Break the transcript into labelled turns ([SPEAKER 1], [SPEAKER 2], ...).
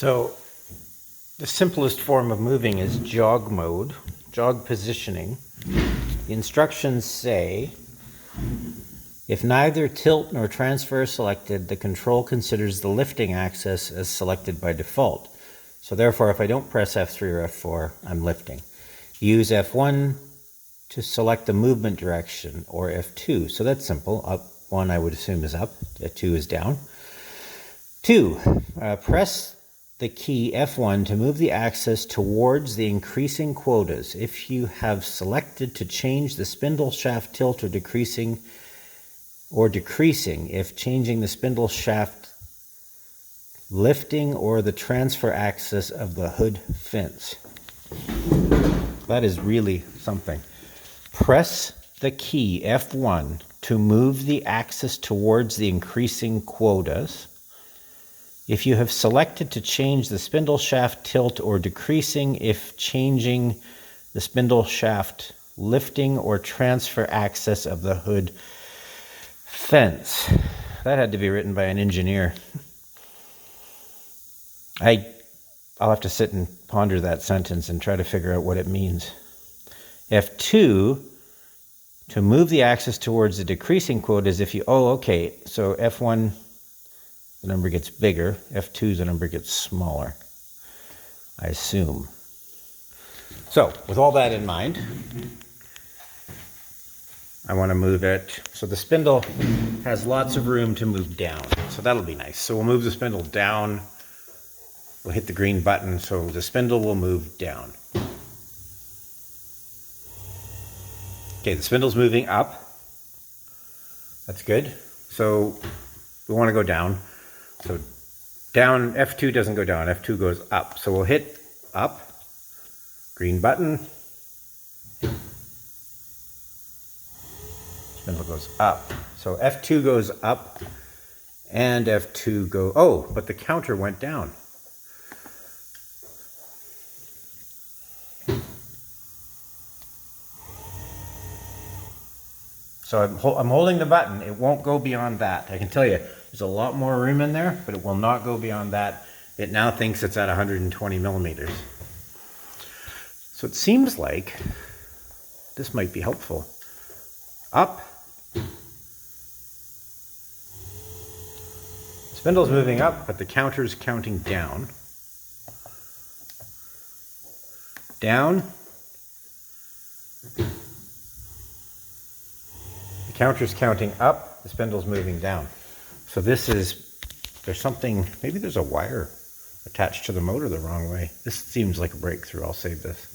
[SPEAKER 1] So the simplest form of moving is jog mode, jog positioning. The instructions say, if neither tilt nor transfer is selected, the control considers the lifting axis as selected by default. So therefore, if I don't press F3 or F4, I'm lifting. Use F1 to select the movement direction, or F2. So that's simple. Up 1, I would assume, is up. F2 is down. 2, press the key F1 to move the axis towards the increasing quotas. If you have selected to change the spindle shaft tilt or decreasing, if changing the spindle shaft lifting or the transfer axis of the hood fence. That is really something. Press the key F1 to move the axis towards the increasing quotas. If you have selected to change the spindle shaft tilt or decreasing, if changing the spindle shaft lifting or transfer axis of the hood fence. That had to be written by an engineer. I'll have to sit and ponder that sentence and try to figure out what it means. F2, to move the axis towards the decreasing quotas, if you, so F1, the number gets bigger. F2, the number gets smaller, I assume. So, with all that in mind, I want to move it. So the spindle has lots of room to move down. So that'll be nice. So we'll move the spindle down. We'll hit the green button, so the spindle will move down. Okay, the spindle's moving up. That's good. So we want to go down. So down, F2 doesn't go down, F2 goes up. So we'll hit up, green button. Spindle goes up. So F2 goes up and F2 go, but the counter went down. So I'm holding the button. It won't go beyond that. I can tell you, there's a lot more room in there, but it will not go beyond that. It now thinks it's at 120 millimeters. So it seems like this might be helpful. Up. Spindle's moving up, but the counter's counting down. Down. The counter's counting up, the spindle's moving down. So there's something, maybe there's a wire attached to the motor the wrong way. This seems like a breakthrough. I'll save this.